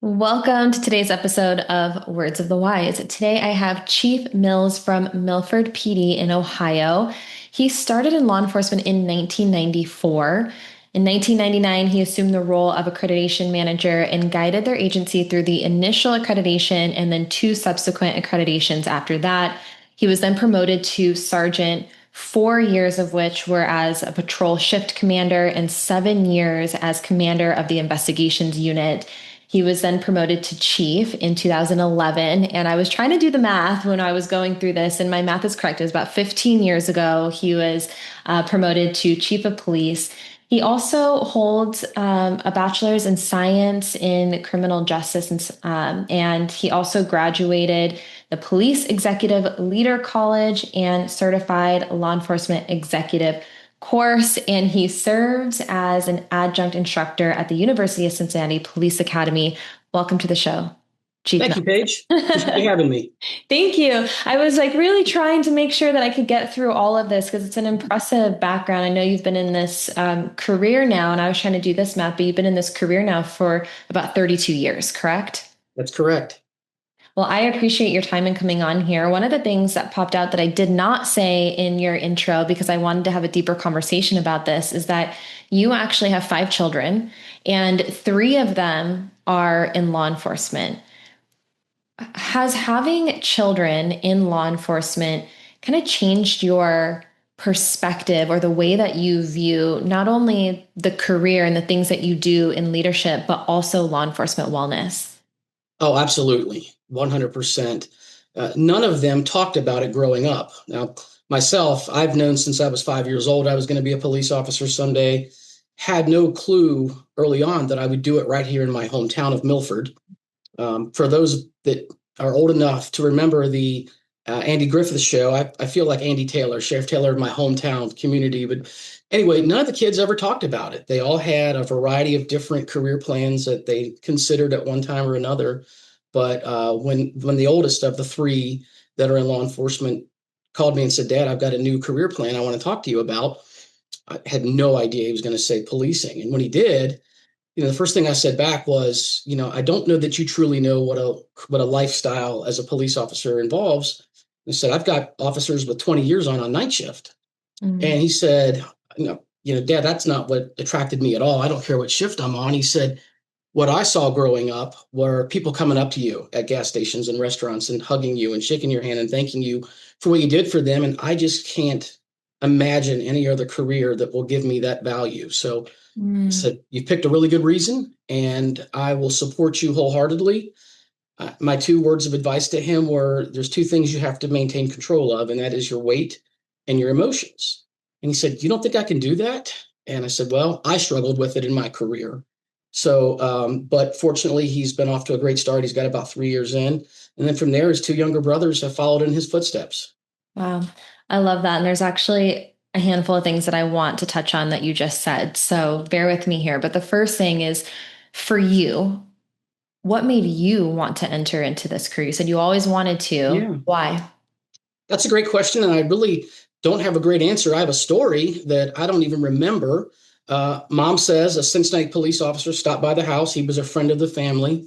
Welcome to today's episode of Words of the Wise. Today I have Chief Mills from Milford PD in Ohio. He started in law enforcement in 1994. In 1999, he assumed the role of accreditation manager and guided their agency through the initial accreditation and then two subsequent accreditations after that. He was then promoted to sergeant, 4 years of which were as a patrol shift commander and 7 years as commander of the investigations unit. He was then promoted to chief in 2011. And I was trying to do the math when I was going through this, and my math is correct. It was about 15 years ago. He was promoted to chief of police. He also holds a bachelor's in science in criminal justice, and he also graduated the Police Executive Leader College and Certified Law Enforcement Executive course, and he serves as an adjunct instructor at the University of Cincinnati Police Academy. Welcome to the show, Chief Thank Mel. you, Paige. Appreciate you having me. Thank you. I was like really trying to make sure that I could get through all of this because it's an impressive background. I know you've been in this career now, and I was trying to do this math, but you've been in this career now for about 32 years, correct? That's correct. Well, I appreciate your time in coming on here. One of the things that popped out that I did not say in your intro, because I wanted to have a deeper conversation about this, is that you actually have 5 children and three of them are in law enforcement. Has having children in law enforcement kind of changed your perspective or the way that you view not only the career and the things that you do in leadership, but also law enforcement wellness? Oh, absolutely. 100%. None of them talked about it growing up. Now, myself, I've known since I was 5 years old I was going to be a police officer someday. Had no clue early on that I would do it right here in my hometown of Milford. For those that are old enough to remember the Andy Griffith show, I feel like Andy Taylor, Sheriff Taylor of my hometown community. But anyway, none of the kids ever talked about it. They all had a variety of different career plans that they considered at one time or another. But when the oldest of the three that are in law enforcement called me and said, "Dad, I've got a new career plan I want to talk to you about," I had no idea he was going to say policing. And when he did, the first thing I said back was, I don't know that you truly know what a lifestyle as a police officer involves. I said, I've got officers with 20 years on night shift. Mm. And he said, Dad, that's not what attracted me at all. I don't care what shift I'm on. He said, what I saw growing up were people coming up to you at gas stations and restaurants and hugging you and shaking your hand and thanking you for what you did for them. And I just can't imagine any other career that will give me that value. So I Mm. said, "You picked a really good reason, and I will support you wholeheartedly." My two words of advice to him were, there's two things you have to maintain control of, and that is your weight and your emotions. And he said, "You don't think I can do that?" And I said, "Well, I struggled with it in my career." So, but fortunately, he's been off to a great start. He's got about 3 years in. And then from there, his two younger brothers have followed in his footsteps. Wow. I love that. And there's actually a handful of things that I want to touch on that you just said. So bear with me here. But the first thing is for you, what made you want to enter into this career? You said you always wanted to. Yeah. Why? That's a great question, and I really don't have a great answer. I have a story that I don't even remember. Mom says a Cincinnati police officer stopped by the house. He was a friend of the family,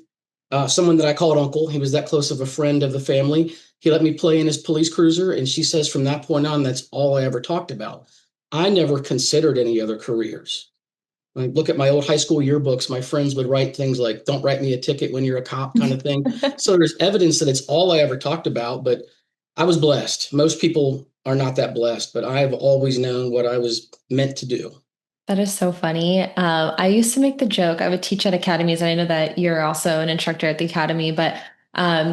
someone that I called uncle. He was that close of a friend of the family. He let me play in his police cruiser, and she says from that point on, that's all I ever talked about. I never considered any other careers. When I look at my old high school yearbooks, my friends would write things like, "Don't write me a ticket when you're a cop," kind of thing. So there's evidence that it's all I ever talked about, but I was blessed. Most people are not that blessed, but I've always known what I was meant to do. That is so funny. I used to make the joke. I would teach at academies, and I know that you're also an instructor at the academy. But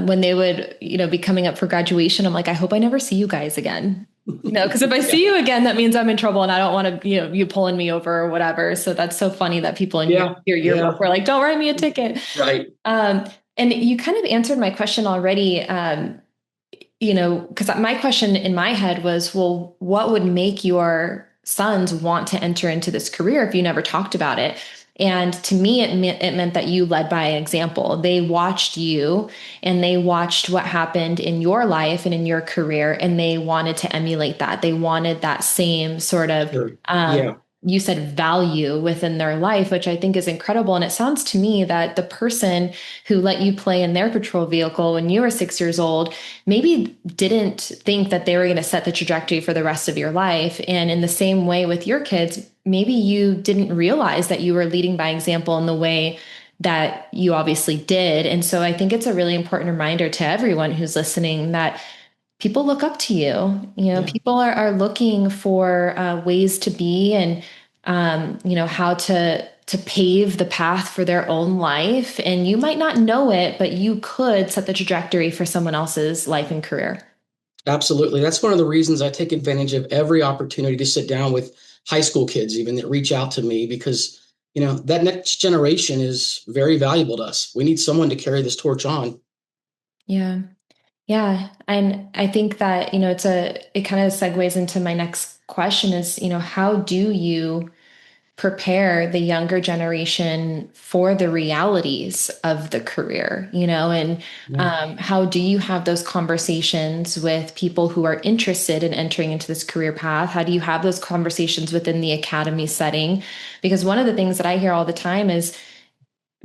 when they would, be coming up for graduation, I'm like, I hope I never see you guys again. Because if I Yeah. see you again, that means I'm in trouble, and I don't want to, you pulling me over or whatever. So that's so funny that people in your Yeah. your Yeah. yearbook were like, "Don't write me a ticket." Right. And you kind of answered my question already. Because my question in my head was, well, what would make your sons want to enter into this career if you never talked about it? And to me, it meant that you led by example. They watched you and they watched what happened in your life and in your career, and they wanted to emulate that. They wanted that same sort of Sure. Yeah. you said value within their life, which I think is incredible. And it sounds to me that the person who let you play in their patrol vehicle when you were 6 years old maybe didn't think that they were going to set the trajectory for the rest of your life. And in the same way with your kids, maybe you didn't realize that you were leading by example in the way that you obviously did. And so I think it's a really important reminder to everyone who's listening that people look up to you. Yeah, People are looking for ways to be and, how to pave the path for their own life. And you might not know it, but you could set the trajectory for someone else's life and career. absolutely. That's one of the reasons I take advantage of every opportunity to sit down with high school kids, even that reach out to me, because that next generation is very valuable to us. We need someone to carry this torch on. Yeah. Yeah. And I think that, it kind of segues into my next question is, how do you prepare the younger generation for the realities of the career, and Yeah. how do you have those conversations with people who are interested in entering into this career path? How do you have those conversations within the academy setting? Because one of the things that I hear all the time is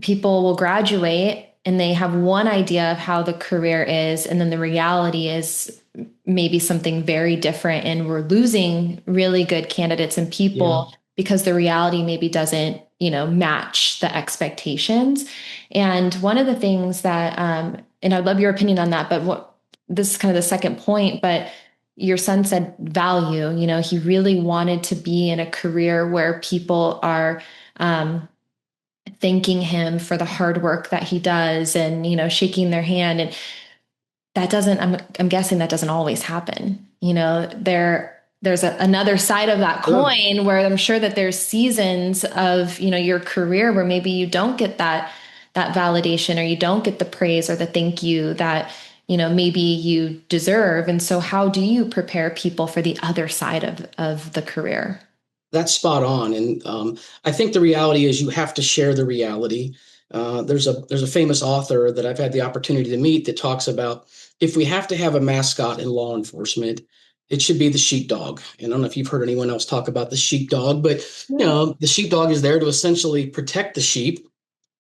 people will graduate and they have one idea of how the career is, and then the reality is maybe something very different, and we're losing really good candidates and Yeah. people because the reality maybe doesn't match the expectations. And one of the things that and I'd love your opinion on that, but what this is kind of the second point, but your son said value. He really wanted to be in a career where people are thanking him for the hard work that he does, and shaking their hand. And that doesn't, I'm guessing that doesn't always happen. There's another side of that Sure. coin where I'm sure that there's seasons of your career where maybe you don't get that validation, or you don't get the praise or the thank you that maybe you deserve. And so how do you prepare people for the other side of the career? That's spot on. And I think the reality is you have to share the reality. There's a famous author that I've had the opportunity to meet that talks about, if we have to have a mascot in law enforcement, it should be the sheepdog. And I don't know if you've heard anyone else talk about the sheepdog, but Yeah. the sheepdog is there to essentially protect the sheep,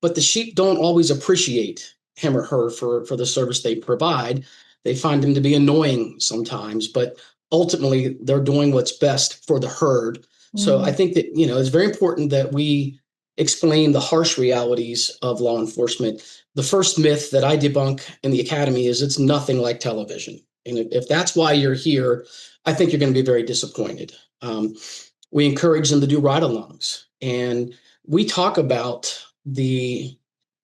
but the sheep don't always appreciate him or her for the service they provide. They find him to be annoying sometimes, but ultimately they're doing what's best for the herd. So I Mm, think that it's very important that we explain the harsh realities of law enforcement. The first myth that I debunk in the academy is it's nothing like television. And if that's why you're here, I think you're going to be very disappointed. We encourage them to do ride-alongs, and we talk about the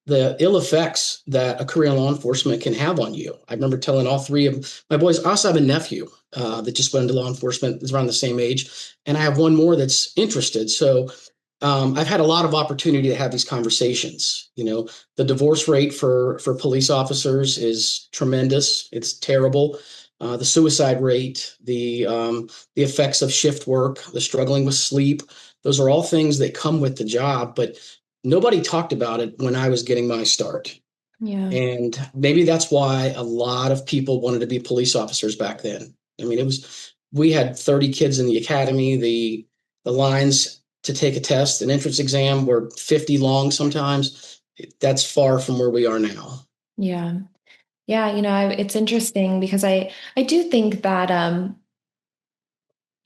ill effects that a career in law enforcement can have on you. I remember telling all three of my boys. I also have a nephew that just went into law enforcement, is around the same age, and I have one more that's interested. So I've had a lot of opportunity to have these conversations. The divorce rate for police officers is tremendous. It's terrible. The suicide rate, the effects of shift work, the struggling with sleep, those are all things that come with the job, but nobody talked about it when I was getting my start. yeah. And maybe that's why a lot of people wanted to be police officers back then. I mean, we had 30 kids in the academy. The lines to take a test, an entrance exam, were 50 long sometimes. That's far from where we are now. Yeah. Yeah, it's interesting because I do think that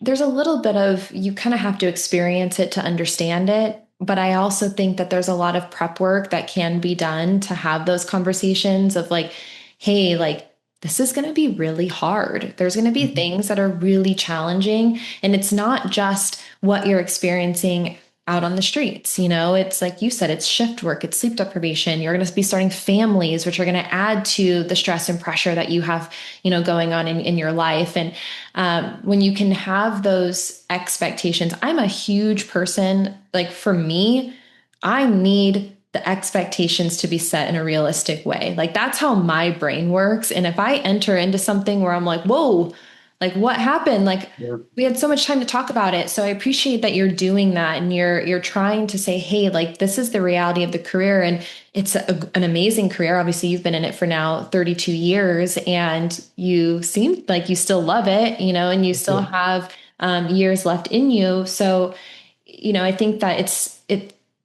there's a little bit of, you kind of have to experience it to understand it. But I also think that there's a lot of prep work that can be done to have those conversations of like, hey, like, this is going to be really hard. There's going to be Mhm. things that are really challenging. And it's not just what you're experiencing out on the streets. It's like you said, it's shift work, it's sleep deprivation. You're going to be starting families, which are going to add to the stress and pressure that you have, going on in your life. And when you can have those expectations, I'm a huge person. Like for me, I need the expectations to be set in a realistic way. Like that's how my brain works. And if I enter into something where I'm like, whoa, like what happened? Like Yeah. we had so much time to talk about it. So I appreciate that you're doing that, and you're trying to say, hey, like this is the reality of the career. And it's an amazing career. Obviously, you've been in it for now 32 years, and you seem like you still love it, and you still have years left in you. So I think that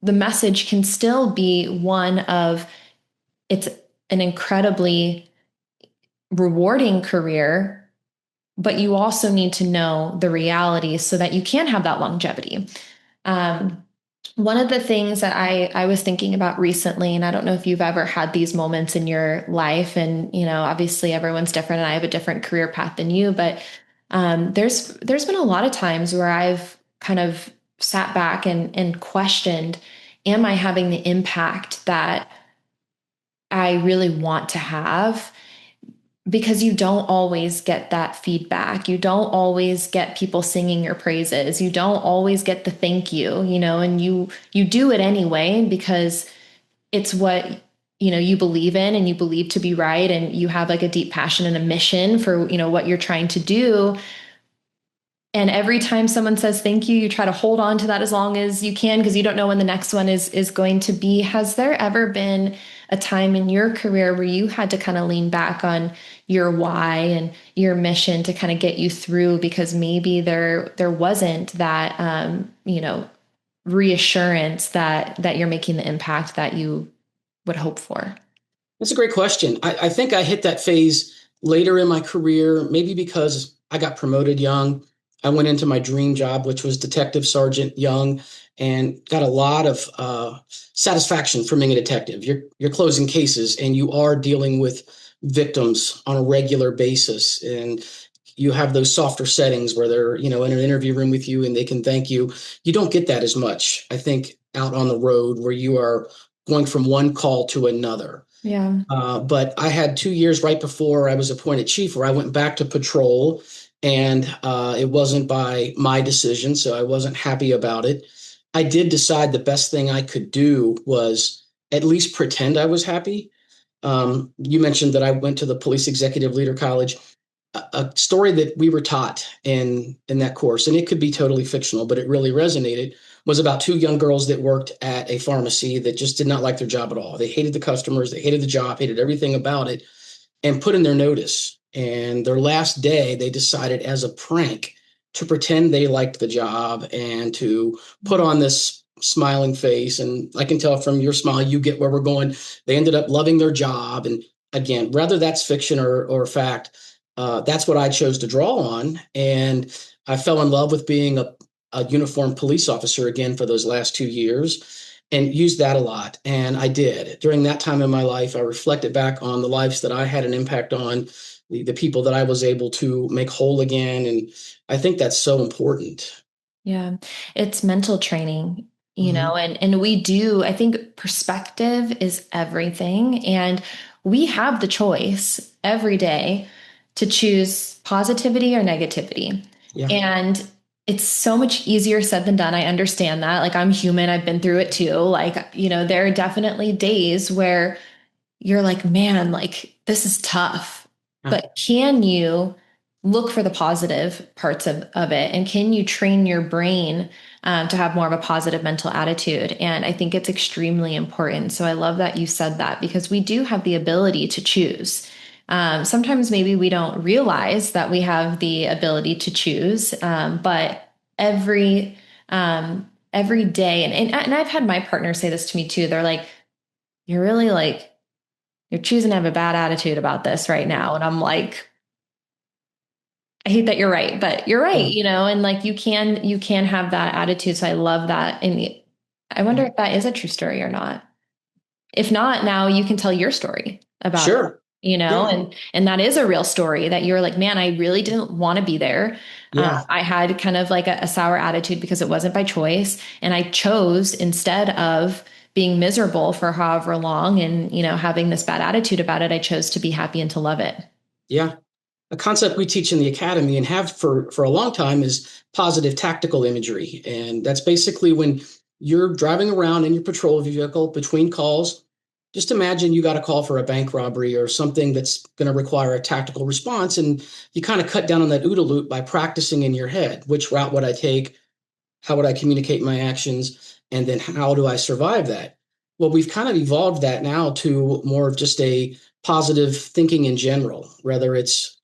the message can still be one of it's an incredibly rewarding career, but you also need to know the reality so that you can have that longevity. Um, One of the things that I was thinking about recently, and I don't know if you've ever had these moments in your life, and obviously everyone's different, and I have a different career path than you, but there's been a lot of times where I've kind of sat back and questioned, am I having the impact that I really want to have? Because you don't always get that feedback. You don't always get people singing your praises. You don't always get the thank you, and you do it anyway because it's what you believe in and you believe to be right, and you have like a deep passion and a mission for what you're trying to do. And every time someone says thank you, you try to hold on to that as long as you can because you don't know when the next one is going to be. Has there ever been a time in your career where you had to kind of lean back on your why and your mission to kind of get you through because maybe there wasn't that reassurance that you're making the impact that you would hope for? That's a great question. I think I hit that phase later in my career, maybe because I got promoted young. I went into my dream job, which was detective sergeant young, and got a lot of satisfaction from being a detective. You're closing cases, and you are dealing with victims on a regular basis, and you have those softer settings where they're in an interview room with you and they can thank you. You don't get that as much, I think, out on the road where you are going from one call to another. Yeah. But I had 2 years right before I was appointed chief where I went back to patrol, and it wasn't by my decision, so I wasn't happy about it. I did decide the best thing I could do was at least pretend I was happy. You mentioned that I went to the Police Executive Leader College. A story that we were taught in that course, and it could be totally fictional, but it really resonated, was about two young girls that worked at a pharmacy that just did not like their job at all. They hated the customers, they hated the job, hated everything about it, and put in their notice. And their last day, they decided as a prank to pretend they liked the job and to put on this smiling face. And I can tell from your smile, you get where we're going. They ended up loving their job. And again, whether that's fiction or fact, that's what I chose to draw on. And I fell in love with being a uniformed police officer again for those last 2 years and used that a lot. And I did. During that time in my life, I reflected back on the lives that I had an impact on, the people that I was able to make whole again. And I think that's so important. Yeah, it's mental training, Mhm. and we do, I think perspective is everything. And we have the choice every day to choose positivity or negativity. Yeah. And it's so much easier said than done. I understand that. Like, I'm human, I've been through it too. Like, there are definitely days where you're like, man, like this is tough. Yeah. But can you look for the positive parts of it? And can you train your brain to have more of a positive mental attitude? And I think it's extremely important. So I love that you said that because we do have the ability to choose. Sometimes maybe we don't realize that we have the ability to choose, but every day, and I've had my partner say this to me too. They're like, you're really like you're choosing to have a bad attitude about this right now. And I'm like, I hate that you're right, but you're right, Yeah. and like you can have that attitude. So I love that. And I wonder Yeah. if that is a true story or not. If not, now you can tell your story about it, Sure. Yeah. and that is a real story that you're like, man, I really didn't want to be there. Yeah. I had kind of like a sour attitude because it wasn't by choice. And I chose instead of being miserable for however long and, having this bad attitude about it, I chose to be happy and to love it. Yeah. A concept we teach in the academy and have for a long time is positive tactical imagery. And that's basically when you're driving around in your patrol vehicle between calls. Just imagine you got a call for a bank robbery or something that's going to require a tactical response. And you kind of cut down on that OODA loop by practicing in your head. Which route would I take? How would I communicate my actions? And then how do I survive that? Well, we've kind of evolved that now to more of just a positive thinking in general, whether it's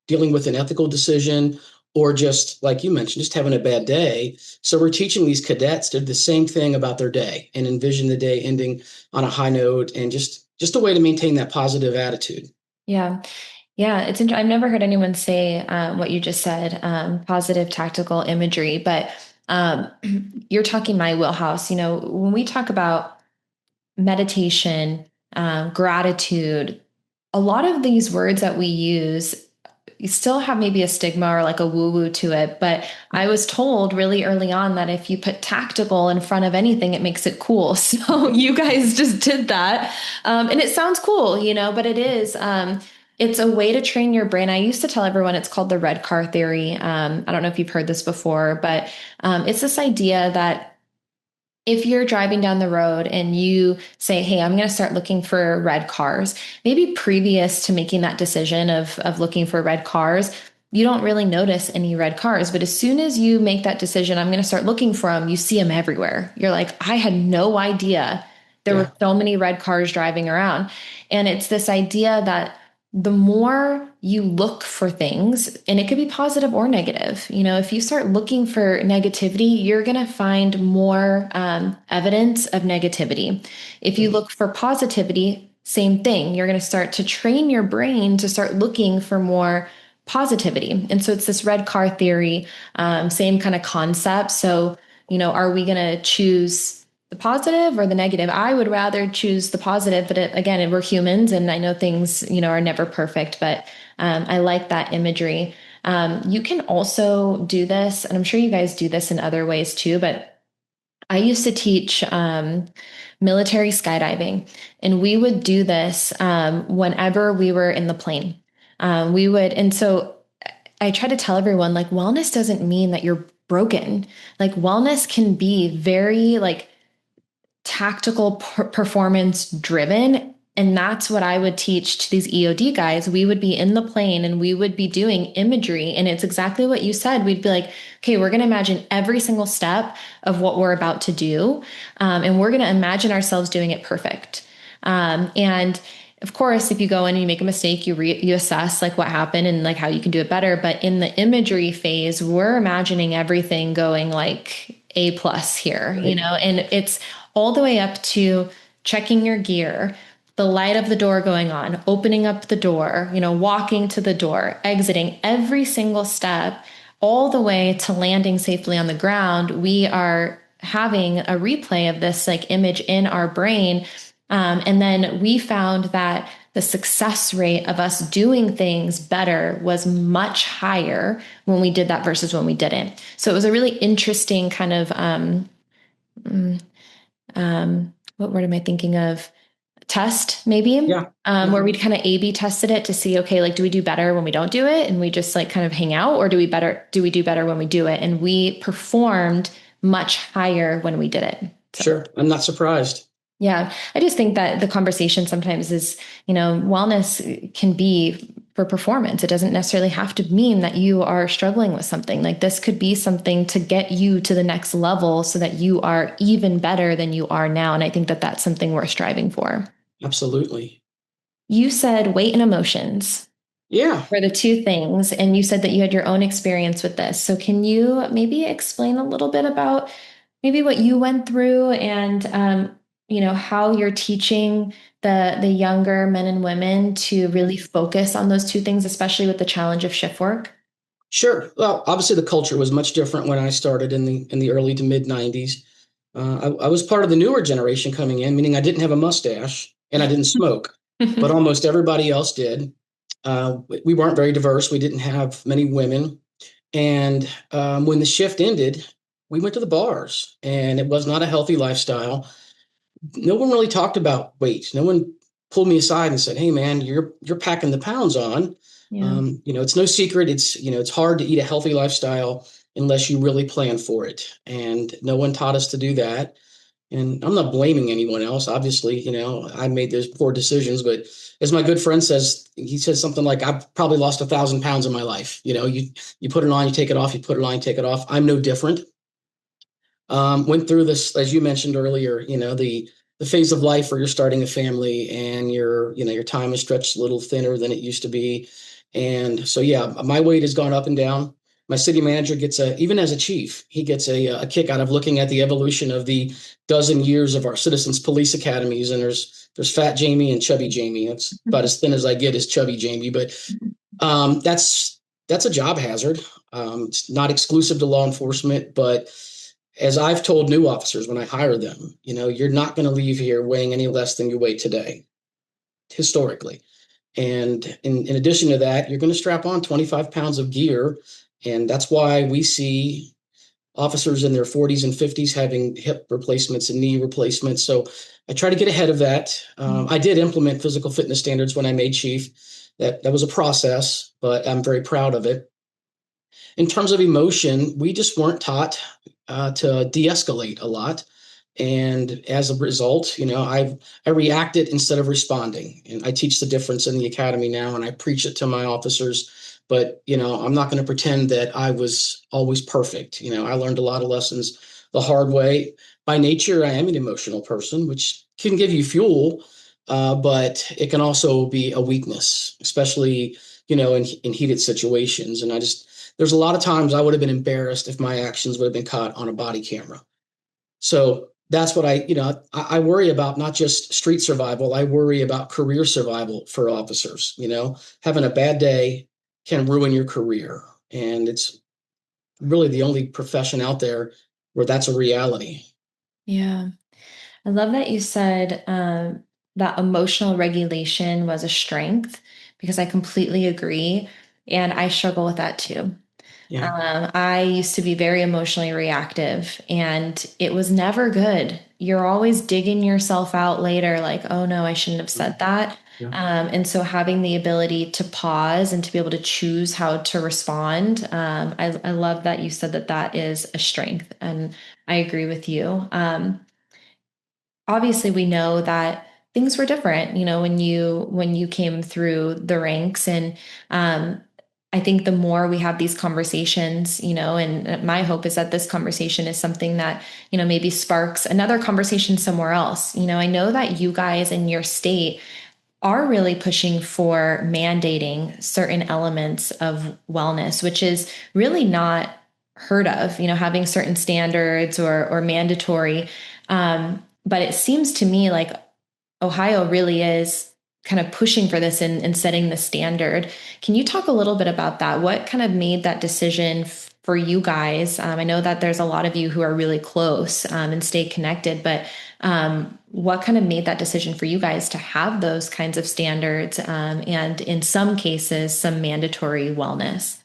dealing with an ethical decision or just like you mentioned, just having a bad day. So we're teaching these cadets to do the same thing about their day and envision the day ending on a high note, and just a way to maintain that positive attitude. Yeah. Yeah, I've never heard anyone say what you just said, positive tactical imagery, but um, you're talking my wheelhouse. When we talk about meditation, gratitude, a lot of these words that we use you still have maybe a stigma or like a woo woo to it. But I was told really early on that if you put tactical in front of anything, it makes it cool. So you guys just did that. And it sounds cool, but it is. It's a way to train your brain. I used to tell everyone it's called the red car theory. I don't know if you've heard this before, but it's this idea that if you're driving down the road and you say, hey, I'm going to start looking for red cars, maybe previous to making that decision of looking for red cars, you don't really notice any red cars. But as soon as you make that decision, I'm going to start looking for them, you see them everywhere. You're like, I had no idea there were Yeah. so many red cars driving around. And it's this idea that the more you look for things, and it could be positive or negative, if you start looking for negativity, you're going to find more evidence of negativity. If you look for positivity, same thing. You're going to start to train your brain to start looking for more positivity. And so it's this red car theory, same kind of concept. So, are we going to choose the positive or the negative? I would rather choose the positive, but again, we're humans, and I know things, are never perfect, but I like that imagery. You can also do this, and I'm sure you guys do this in other ways too, but I used to teach military skydiving, and we would do this whenever we were in the plane. And so I try to tell everyone like wellness doesn't mean that you're broken. Like wellness can be very like tactical performance driven. And that's what I would teach to these EOD guys. We would be in the plane and we would be doing imagery. And it's exactly what you said. We'd be like, okay, we're going to imagine every single step of what we're about to do. And we're going to imagine ourselves doing it perfect. And of course, if you go in and you make a mistake, you assess like what happened and like how you can do it better. But in the imagery phase, we're imagining everything going like A plus here, Right. and it's all the way up to checking your gear, the light of the door going on, opening up the door, walking to the door, exiting every single step, all the way to landing safely on the ground. We are having a replay of this like image in our brain. And then we found that the success rate of us doing things better was much higher when we did that versus when we didn't. So it was a really interesting kind of what word am I thinking of? Test, maybe, Yeah. Yeah. where we'd kind of A/B tested it to see, okay, like, do we do better when we don't do it, and we just like kind of hang out, or do we do better when we do it? And we performed much higher when we did it. So. Sure. I'm not surprised. Yeah, I just think that the conversation sometimes is, wellness can be for performance. It doesn't necessarily have to mean that you are struggling with something. Like this could be something to get you to the next level so that you are even better than you are now. And I think that that's something we're striving for. Absolutely. You said weight and emotions Yeah. were the two things, and you said that you had your own experience with this. So can you maybe explain a little bit about maybe what you went through and how you're teaching the younger men and women to really focus on those two things, especially with the challenge of shift work? Sure. Well, obviously the culture was much different when I started in the early to mid '90s. I was part of the newer generation coming in, meaning I didn't have a mustache and I didn't smoke, but almost everybody else did. We weren't very diverse. We didn't have many women. And when the shift ended, we went to the bars, and it was not a healthy lifestyle. No one really talked about weight. No one pulled me aside and said, "Hey, man, you're packing the pounds on." Yeah. It's no secret. It's hard to eat a healthy lifestyle unless you really plan for it, and no one taught us to do that. And I'm not blaming anyone else. Obviously, I made those poor decisions. But as my good friend says, he says something like, "I've probably lost 1,000 pounds in my life." You put it on, you take it off. You put it on, you take it off. I'm no different. Went through this, as you mentioned earlier, the phase of life where you're starting a family and your time is stretched a little thinner than it used to be. And so, yeah, my weight has gone up and down. My city manager gets even as a chief, he gets a kick out of looking at the evolution of the dozen years of our citizens police academies. And there's fat Jamey and chubby Jamey. That's about as thin as I get is chubby Jamey, but that's a job hazard. It's not exclusive to law enforcement, but as I've told new officers when I hire them, you're not going to leave here weighing any less than you weigh today, historically. And in addition to that, you're going to strap on 25 pounds of gear. And that's why we see officers in their 40s and 50s having hip replacements and knee replacements. So I try to get ahead of that. I did implement physical fitness standards when I made chief. That was a process, but I'm very proud of it. In terms of emotion, we just weren't taught to de-escalate a lot. And as a result, I reacted instead of responding. And I teach the difference in the academy now, and I preach it to my officers. But I'm not going to pretend that I was always perfect. I learned a lot of lessons the hard way. By nature, I am an emotional person, which can give you fuel, but it can also be a weakness, especially in heated situations. And there's a lot of times I would have been embarrassed if my actions would have been caught on a body camera. So that's what I worry about, not just street survival. I worry about career survival for officers. Having a bad day can ruin your career. And it's really the only profession out there where that's a reality. Yeah. I love that you said that emotional regulation was a strength because I completely agree. And I struggle with that too. Yeah. I used to be very emotionally reactive and it was never good. You're always digging yourself out later, like, oh no, I shouldn't have said that. Yeah. And so having the ability to pause and to be able to choose how to respond, I love that you said that that is a strength. And I agree with you. Obviously we know that things were different, when you came through the ranks. And I think the more we have these conversations, and my hope is that this conversation is something that maybe sparks another conversation somewhere else. I know that you guys in your state are really pushing for mandating certain elements of wellness, which is really not heard of, having certain standards or mandatory. But it seems to me like Ohio really is kind of pushing for this and setting the standard. Can you talk a little bit about that? What kind of made that decision for you guys? I know that there's a lot of you who are really close and stay connected, but what kind of made that decision for you guys to have those kinds of standards and in some cases, some mandatory wellness?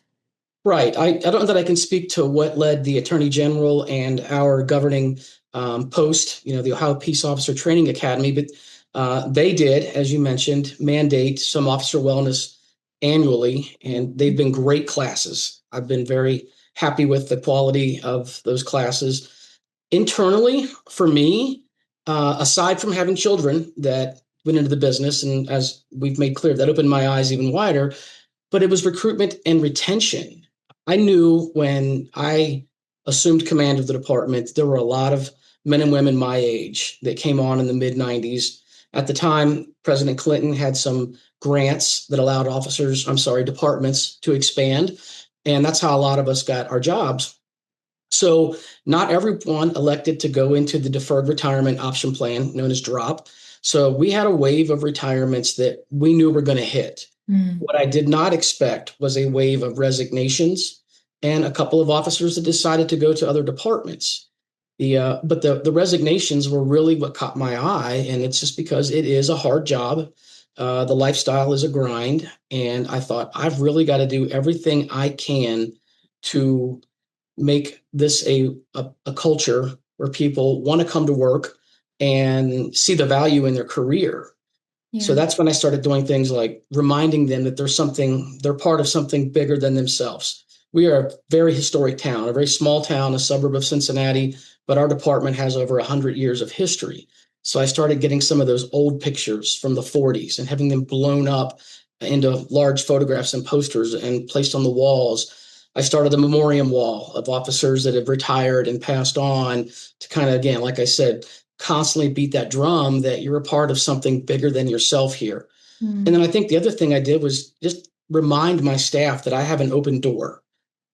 Right. I don't know that I can speak to what led the Attorney General and our governing post, the Ohio Peace Officer Training Academy, but they did, as you mentioned, mandate some officer wellness annually, and they've been great classes. I've been very happy with the quality of those classes. Internally, for me, aside from having children that went into the business, and as we've made clear, that opened my eyes even wider, but it was recruitment and retention. I knew when I assumed command of the department, there were a lot of men and women my age that came on in the mid 90s. At the time, President Clinton had some grants that allowed departments to expand. And that's how a lot of us got our jobs. So not everyone elected to go into the deferred retirement option plan known as DROP. So we had a wave of retirements that we knew were going to hit. What I did not expect was a wave of resignations and a couple of officers that decided to go to other departments. But the resignations were really what caught my eye, and it's just because it is a hard job. The lifestyle is a grind, and I thought I've really got to do everything I can to make this a culture where people want to come to work and see the value in their career. So Yeah. that's when I started doing things like reminding them that they're part of something bigger than themselves. We are a very historic town, a very small town, a suburb of Cincinnati, but our department has over 100 years of history. So I started getting some of those old pictures from the 40s and having them blown up into large photographs and posters and placed on the walls. I started a memoriam wall of officers that have retired and passed on to kind of, again, like I said, constantly beat that drum that you're a part of something bigger than yourself here. And then I think the other thing I did was just remind my staff that I have an open door.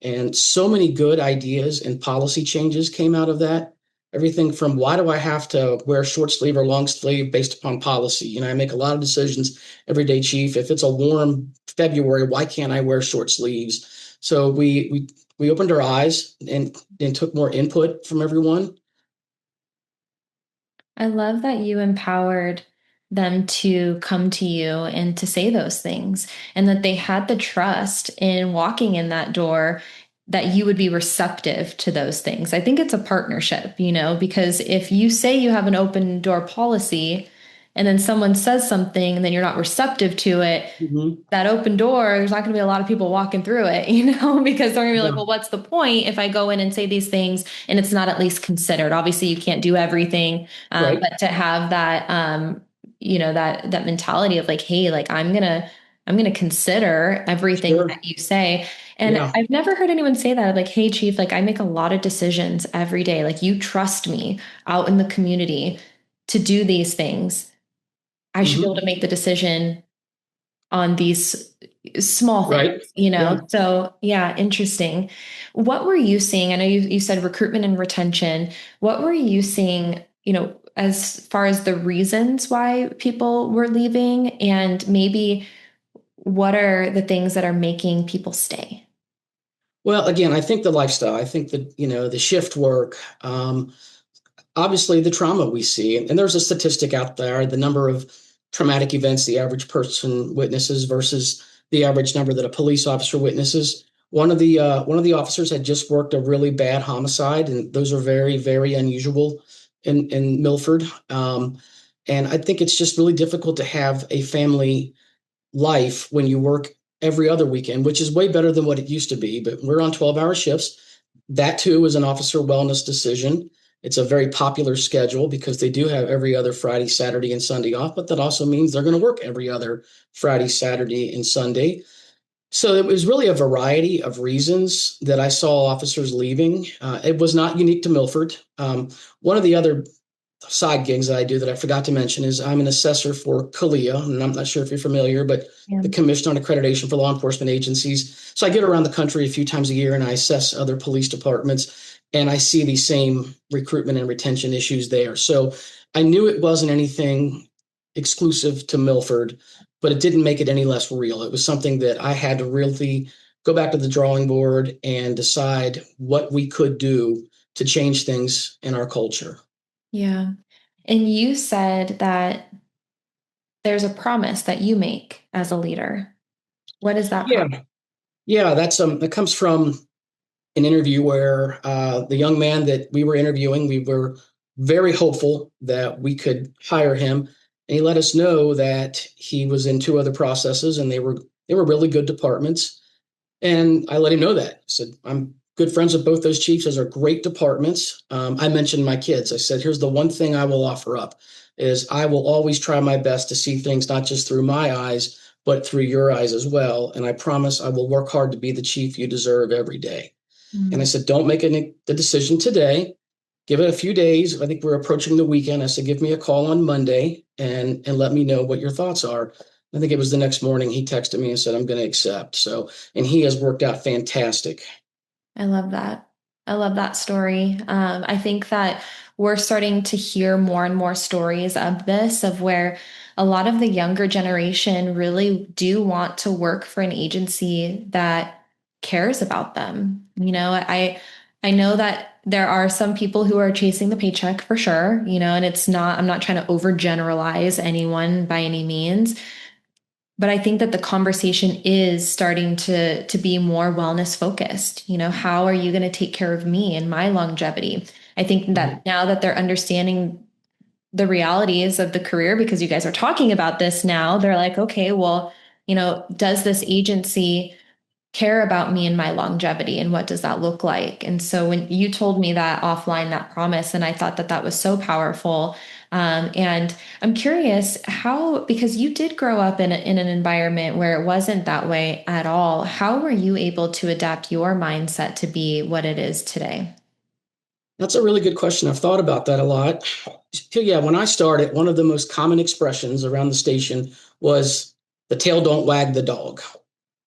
And so many good ideas and policy changes came out of that. Everything from why do I have to wear short sleeve or long sleeve based upon policy? I make a lot of decisions every day, chief. If it's a warm February, why can't I wear short sleeves? So we opened our eyes and took more input from everyone. I love that you empowered them to come to you and to say those things, and that they had the trust in walking in that door that you would be receptive to those things. I think it's a partnership, because if you say you have an open door policy and then someone says something and then you're not receptive to it, Mhm. that open door, there's not going to be a lot of people walking through it, because they're going to be like, Yeah, well, what's the point if I go in and say these things and it's not at least considered? Obviously, you can't do everything, right. but to have that, that mentality of like, hey, like I'm gonna consider everything Sure. that you say. And Yeah. I've never heard anyone say that, like, hey, chief, like I make a lot of decisions every day. Like you trust me out in the community to do these things. I should be able Hmm. to make the decision on these small things, Right. Yeah. So yeah, interesting. What were you seeing? I know you said recruitment and retention. What were you seeing, as far as the reasons why people were leaving, and maybe what are the things that are making people stay? Well, again, I think the lifestyle, I think that, the shift work, obviously the trauma we see, and there's a statistic out there, the number of traumatic events the average person witnesses versus the average number that a police officer witnesses. One of the officers had just worked a really bad homicide, and those are very, very unusual in Milford. And I think it's just really difficult to have a family life when you work every other weekend, which is way better than what it used to be. But we're on 12-hour shifts. That too is an officer wellness decision. It's a very popular schedule because they do have every other Friday, Saturday, and Sunday off, but that also means they're going to work every other Friday, Saturday, and Sunday. So it was really a variety of reasons that I saw officers leaving. It was not unique to Milford. One of the other side gigs that I do that I forgot to mention is I'm an assessor for CALIA, and I'm not sure if you're familiar, but Yeah. the Commission on Accreditation for Law Enforcement Agencies. So I get around the country a few times a year and I assess other police departments, and I see these same recruitment and retention issues there. So I knew it wasn't anything exclusive to Milford, but it didn't make it any less real. It was something that I had to really go back to the drawing board and decide what we could do to change things in our culture. Yeah. And you said that there's a promise that you make as a leader. What is that Yeah, promise? yeah, that comes from an interview where the young man that we were interviewing, we were very hopeful that we could hire him, and he let us know that he was in two other processes, and they were really good departments. And I let him know that. I said, I'm good friends with both those chiefs. Those are great departments. I mentioned my kids. I said, here's the one thing I will offer up is I will always try my best to see things not just through my eyes, but through your eyes as well. And I promise I will work hard to be the chief you deserve every day. And I Mm. said, don't make the decision today. Give it a few days. I think we're approaching the weekend. I said, give me a call on Monday and let me know what your thoughts are. I think it was the next morning he texted me and said, I'm going to accept. So, and he has worked out fantastic. I love that. I love that story. I think that we're starting to hear more and more stories of this, of where a lot of the younger generation really do want to work for an agency that cares about them. I know that there are some people who are chasing the paycheck for sure, and I'm not trying to overgeneralize anyone by any means, but I think that the conversation is starting to be more wellness focused. How are you going to take care of me and my longevity? I think Mhm. that now that they're understanding the realities of the career, because you guys are talking about this now, they're like, okay, well, does this agency care about me and my longevity, and what does that look like? And so when you told me that offline, that promise, and I thought that that was so powerful. And I'm curious how, because you did grow up in an environment where it wasn't that way at all, how were you able to adapt your mindset to be what it is today? That's a really good question. I've thought about that a lot. So, yeah, when I started, one of the most common expressions around the station was the tail don't wag the dog.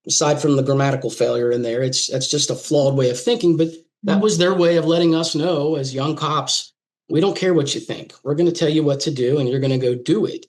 aside from the grammatical failure in there. That's just a flawed way of thinking, but that Mhm. was their way of letting us know as young cops, we don't care what you think. We're going to tell you what to do and you're going to go do it.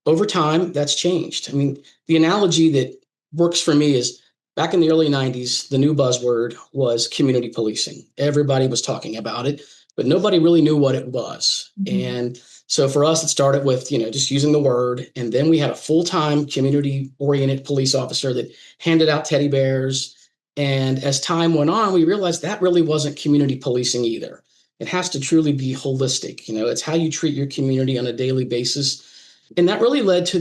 Over time, that's changed. I mean, the analogy that works for me is back in the early 90s, the new buzzword was community policing. Everybody was talking about it, but nobody really knew what it was. Mhm. And so for us, it started with, just using the word. And then we had a full-time community oriented police officer that handed out teddy bears. And as time went on, we realized that really wasn't community policing either. It has to truly be holistic. It's how you treat your community on a daily basis, and that really led to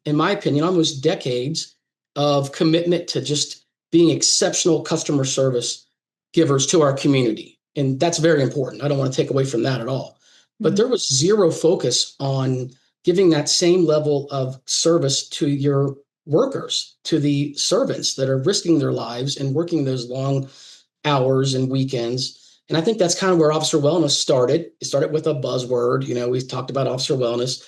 in my opinion, almost decades of commitment to just being exceptional customer service givers to our community. And that's very important. I don't want to take away from that at all. But Mhm. there was zero focus on giving that same level of service to your workers, to the servants that are risking their lives and working those long hours and weekends. And I think that's kind of where officer wellness started. It started with a buzzword. We talked about officer wellness.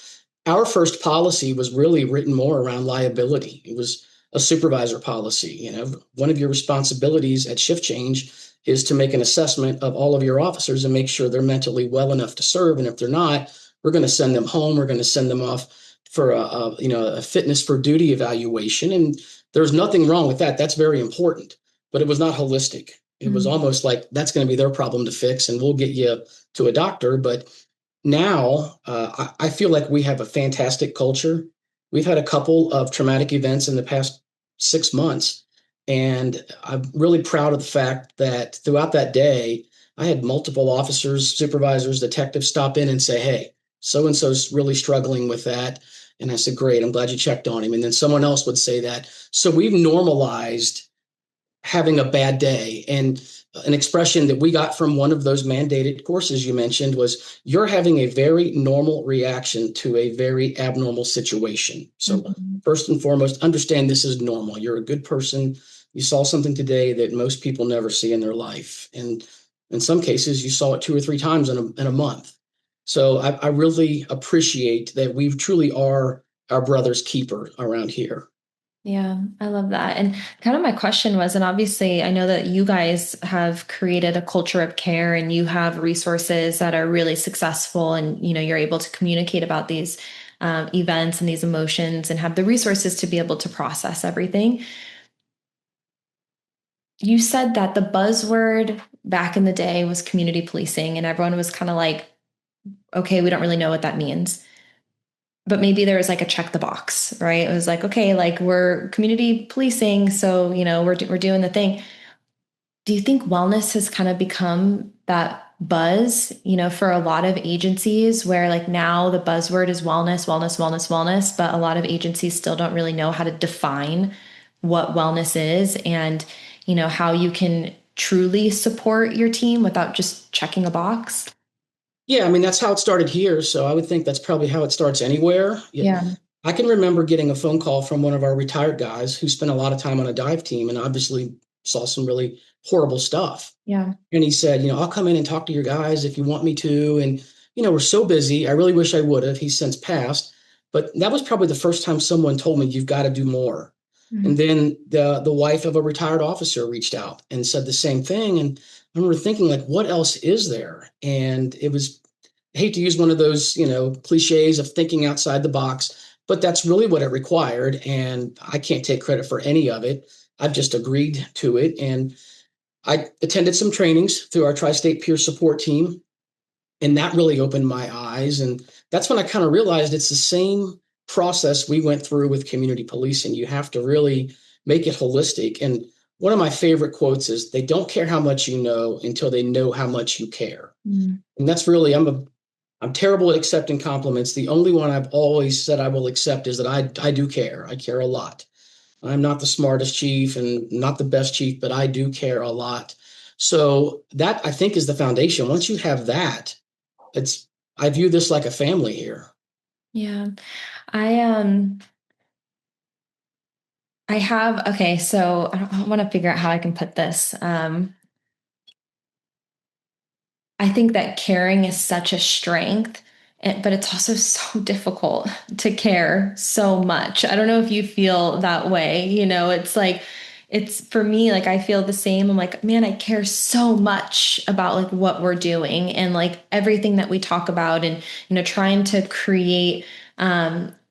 Our first policy was really written more around liability. It was a supervisor policy. One of your responsibilities at shift change is to make an assessment of all of your officers and make sure they're mentally well enough to serve. And if they're not, we're going to send them home. We're going to send them off for a fitness for duty evaluation. And there's nothing wrong with that. That's very important, but it was not holistic. It was Mhm. almost like that's going to be their problem to fix, and we'll get you to a doctor. But now I feel like we have a fantastic culture. We've had a couple of traumatic events in the past 6 months, and I'm really proud of the fact that throughout that day, I had multiple officers, supervisors, detectives stop in and say, "Hey, so and so's really struggling with that." And I said, "Great, I'm glad you checked on him." And then someone else would say that. So we've normalized having a bad day. And an expression that we got from one of those mandated courses you mentioned was, you're having a very normal reaction to a very abnormal situation. So Mhm. first and foremost, understand this is normal. You're a good person. You saw something today that most people never see in their life. And in some cases, you saw it 2 or 3 times in a month. So I really appreciate that we truly are our brother's keeper around here. Yeah, I love that. And kind of my question was, and obviously I know that you guys have created a culture of care and you have resources that are really successful and you're able to communicate about these events and these emotions and have the resources to be able to process everything. You said that the buzzword back in the day was community policing and everyone was kind of like, okay, we don't really know what that means. But maybe there was like a check the box, right? It was like, okay, like we're community policing, so we're doing the thing. Do you think wellness has kind of become that buzz, for a lot of agencies where like now the buzzword is wellness, wellness, wellness, wellness, but a lot of agencies still don't really know how to define what wellness is and, how you can truly support your team without just checking a box? Yeah, I mean, that's how it started here. So I would think that's probably how it starts anywhere. Yeah. Yeah. I can remember getting a phone call from one of our retired guys who spent a lot of time on a dive team and obviously saw some really horrible stuff. Yeah. And he said, I'll come in and talk to your guys if you want me to. And, we're so busy. I really wish I would have. He's since passed. But that was probably the first time someone told me, you've got to do more. And Mhm. then the wife of a retired officer reached out and said the same thing. And I remember thinking, like, what else is there? And it was, I hate to use one of those, cliches of thinking outside the box, but that's really what it required. And I can't take credit for any of it. I've just agreed to it. And I attended some trainings through our tri-state peer support team, and that really opened my eyes. And that's when I kind of realized it's the same process we went through with community policing. You have to really make it holistic. And one of my favorite quotes is, they don't care how much you know until they know how much you care. Mm. And that's really, I'm terrible at accepting compliments. The only one I've always said I will accept is that I do care. I care a lot. I'm not the smartest chief and not the best chief, but I do care a lot. So that, I think, is the foundation. Once you have that, it's I view this like a family here. Yeah. I have, okay, so I want to figure out how I can put this. I think that caring is such a strength, but it's also so difficult to care so much. I don't know if you feel that way. It's like it's for me, like I feel the same. I'm like, man, I care so much about like what we're doing and like everything that we talk about and, trying to create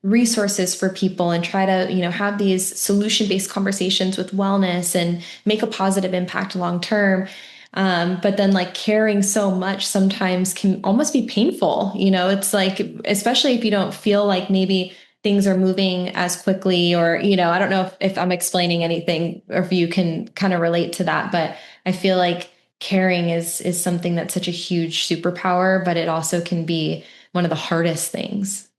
resources for people and try to, have these solution-based conversations with wellness and make a positive impact long term. But then like caring so much sometimes can almost be painful. It's like, especially if you don't feel like maybe things are moving as quickly or, I don't know if I'm explaining anything or if you can kind of relate to that, but I feel like caring is something that's such a huge superpower, but it also can be one of the hardest things.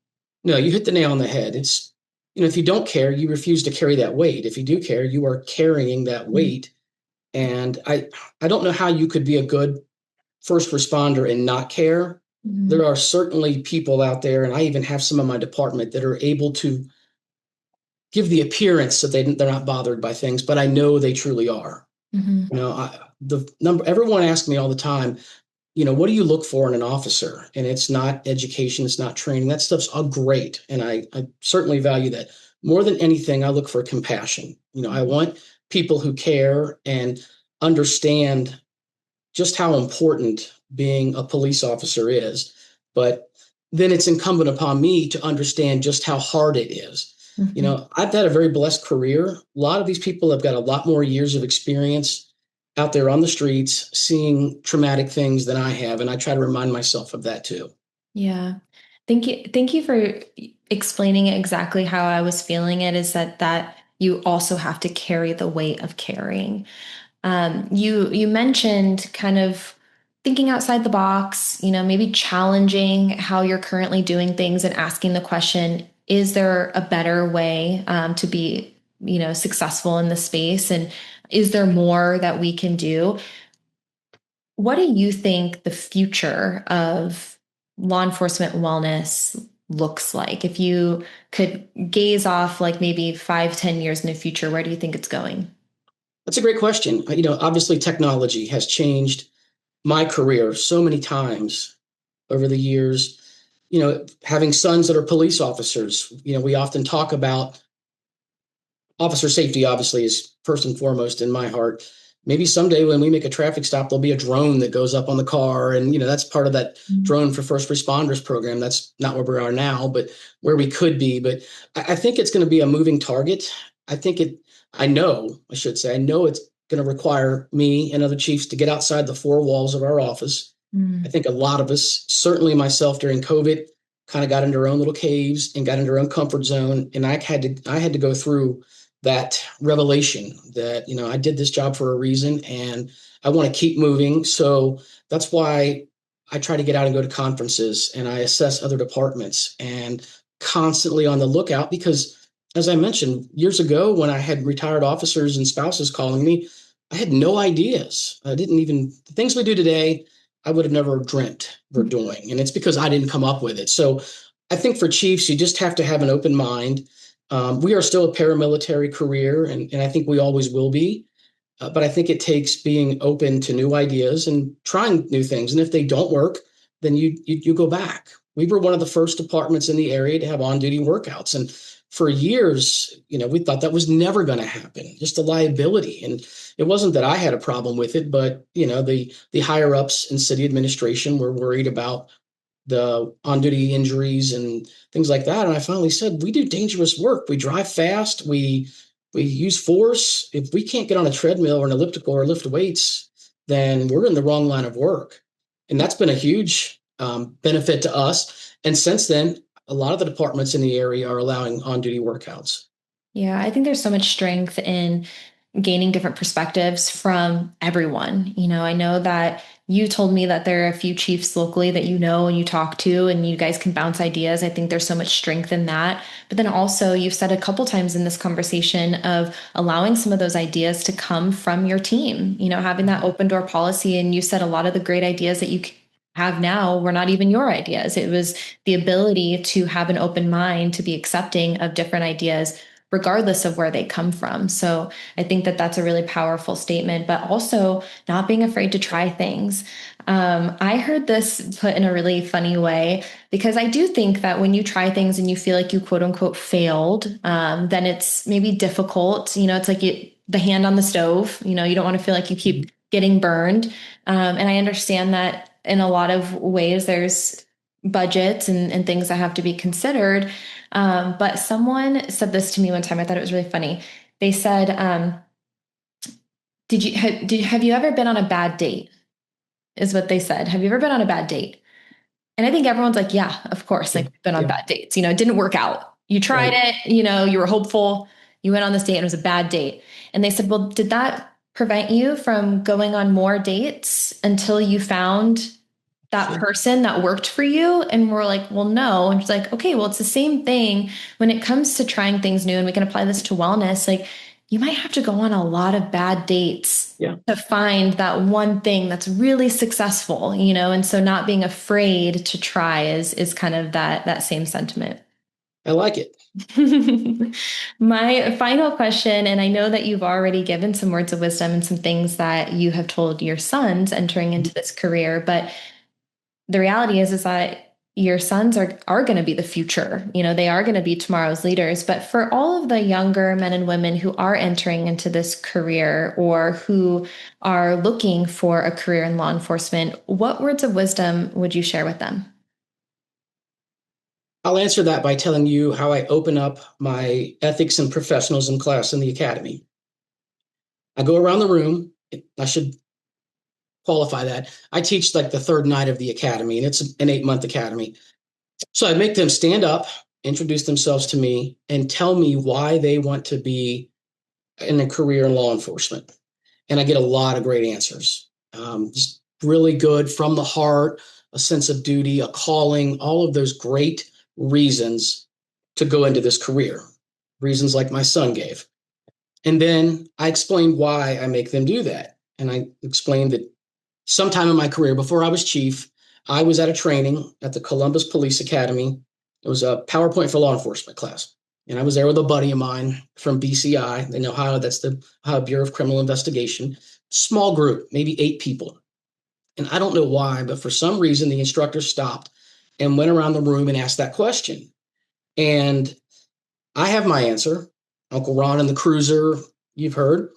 No, you hit the nail on the head. If you don't care, you refuse to carry that weight. If you do care, you are carrying that weight. And I don't know how you could be a good first responder and not care. Mm-hmm. There are certainly people out there, and I even have some in my department that are able to give the appearance that they're not bothered by things, but I know they truly are. Mm-hmm. The number everyone asks me all the time, what do you look for in an officer? And it's not education, it's not training. That stuff's all great, and I certainly value that. More than anything, I look for compassion. I want people who care and understand just how important being a police officer is. But then it's incumbent upon me to understand just how hard it is. Mm-hmm. I've had a very blessed career. A lot of these people have got a lot more years of experience out there on the streets seeing traumatic things than I have. And I try to remind myself of that too. Yeah. Thank you. Thank you for explaining it exactly how I was feeling it is that you also have to carry the weight of caring. You mentioned kind of thinking outside the box, maybe challenging how you're currently doing things and asking the question, is there a better way to be, successful in the space? And is there more that we can do? What do you think the future of law enforcement wellness looks like? If you could gaze off like maybe 5, 10 years in the future, where do you think it's going? That's a great question. Obviously, technology has changed my career so many times over the years. Having sons that are police officers, we often talk about officer safety, obviously, is first and foremost in my heart. Maybe someday when we make a traffic stop, there'll be a drone that goes up on the car. And, that's part of that drone for first responders program. That's not where we are now, but where we could be. But I think it's going to be a moving target. I should say, I know it's going to require me and other chiefs to get outside the four walls of our office. I Mm. think a lot of us, certainly myself during COVID, kind of got into our own little caves and got into our own comfort zone. And I had to go through that revelation that, I did this job for a reason and I want to keep moving. So that's why I try to get out and go to conferences and I assess other departments and constantly on the lookout because as I mentioned years ago, when I had retired officers and spouses calling me, I had no ideas. I didn't even, the things we do today, I would have never dreamt we're doing. And it's because I didn't come up with it. So I think for chiefs, you just have to have an open mind. We are still a paramilitary career, and I think we always will be. But I think it takes being open to new ideas and trying new things. And if they don't work, then you go back. We were one of the first departments in the area to have on-duty workouts, and for years, we thought that was never going to happen. Just a liability, and it wasn't that I had a problem with it, but the higher ups in city administration were worried about the on-duty injuries and things like that. And I finally said, we do dangerous work. We drive fast. We use force. If we can't get on a treadmill or an elliptical or lift weights, then we're in the wrong line of work. And that's been a huge benefit to us. And since then, a lot of the departments in the area are allowing on-duty workouts. Yeah, I think there's so much strength in gaining different perspectives from everyone. I know that you told me that there are a few chiefs locally that and you talk to, and you guys can bounce ideas. I think there's so much strength in that. But then also, you've said a couple times in this conversation of allowing some of those ideas to come from your team, having that open door policy. And you said a lot of the great ideas that you have now were not even your ideas. It was the ability to have an open mind, to be accepting of different ideas regardless of where they come from. So I think that that's a really powerful statement, but also not being afraid to try things. I heard this put in a really funny way because I do think that when you try things and you feel like you quote unquote failed, then it's maybe difficult. It's like the hand on the stove. You don't want to feel like you keep getting burned. And I understand that in a lot of ways, there's budgets and things that have to be considered. But someone said this to me one time. I thought it was really funny. They said, have you ever been on a bad date? Is what they said. Have you ever been on a bad date? And I think everyone's like, yeah, of course. Like, we've been on Yeah. bad dates. It didn't work out. You tried Right. it, you were hopeful. You went on this date and it was a bad date. And they said, well, did that prevent you from going on more dates until you found that Sure. person that worked for you? And we're like, well, no. And it's like, okay, well, it's the same thing when it comes to trying things new, and we can apply this to wellness. Like, you might have to go on a lot of bad dates Yeah. to find that one thing that's really successful, and so not being afraid to try is kind of that same sentiment. I like it. My final question, and I know that you've already given some words of wisdom and some things that you have told your sons entering into this career, but the reality is that your sons are going to be the future. They are going to be tomorrow's leaders. But for all of the younger men and women who are entering into this career or who are looking for a career in law enforcement, what words of wisdom would you share with them? I'll answer that by telling you how I open up my ethics and professionalism class in the academy. I go around the room. I should qualify that. I teach like the third night of the academy, and it's an 8-month academy. So I make them stand up, introduce themselves to me, and tell me why they want to be in a career in law enforcement. And I get a lot of great answers. Just really good from the heart, a sense of duty, a calling, all of those great reasons to go into this career, reasons like my son gave. And then I explain why I make them do that. And I explained that sometime in my career, before I was chief, I was at a training at the Columbus Police Academy. It was a PowerPoint for law enforcement class. And I was there with a buddy of mine from BCI in Ohio. That's the Ohio Bureau of Criminal Investigation. Small group, maybe 8 people. And I don't know why, but for some reason, the instructor stopped and went around the room and asked that question. And I have my answer. Uncle Ron and the Cruiser, you've heard.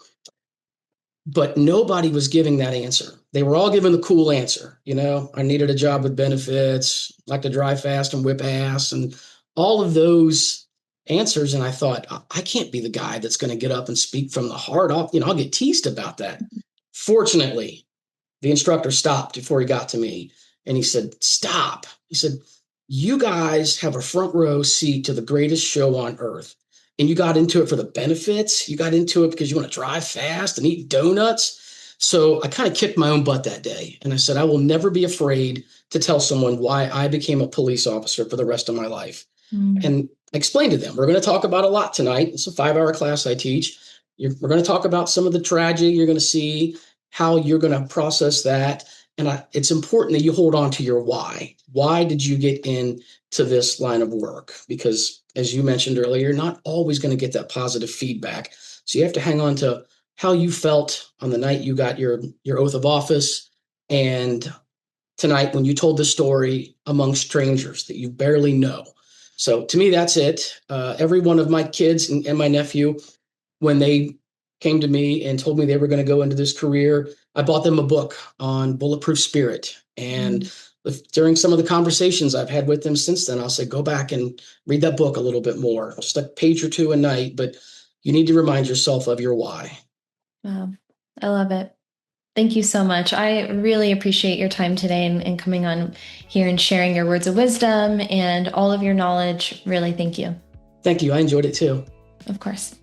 But nobody was giving that answer. They were all giving the cool answer. I needed a job with benefits, like to drive fast and whip ass, and all of those answers. And I thought, I can't be the guy that's going to get up and speak from the heart. I'll get teased about that. Fortunately, the instructor stopped before he got to me, and he said, stop. He said, you guys have a front row seat to the greatest show on earth. And you got into it for the benefits. You got into it because you want to drive fast and eat donuts. So I kind of kicked my own butt that day. And I said, I will never be afraid to tell someone why I became a police officer for the rest of my life. And I explained to them, we're going to talk about a lot tonight. It's a 5-hour class I teach. We're going to talk about some of the tragedy you're going to see, how you're going to process that. And it's important that you hold on to your why. Why did you get into this line of work? Because as you mentioned earlier, you're not always going to get that positive feedback. So you have to hang on to how you felt on the night you got your oath of office, and tonight when you told the story among strangers that you barely know. So to me, that's it. Every one of my kids and my nephew, when they came to me and told me they were going to go into this career, I bought them a book on bulletproof spirit. And during some of the conversations I've had with them since then, I'll say, go back and read that book a little bit more, just a page or two a night. But you need to remind yourself of your why. Wow. I love it. Thank you so much. I really appreciate your time today and coming on here and sharing your words of wisdom and all of your knowledge. Really, thank you. Thank you. I enjoyed it too. Of course.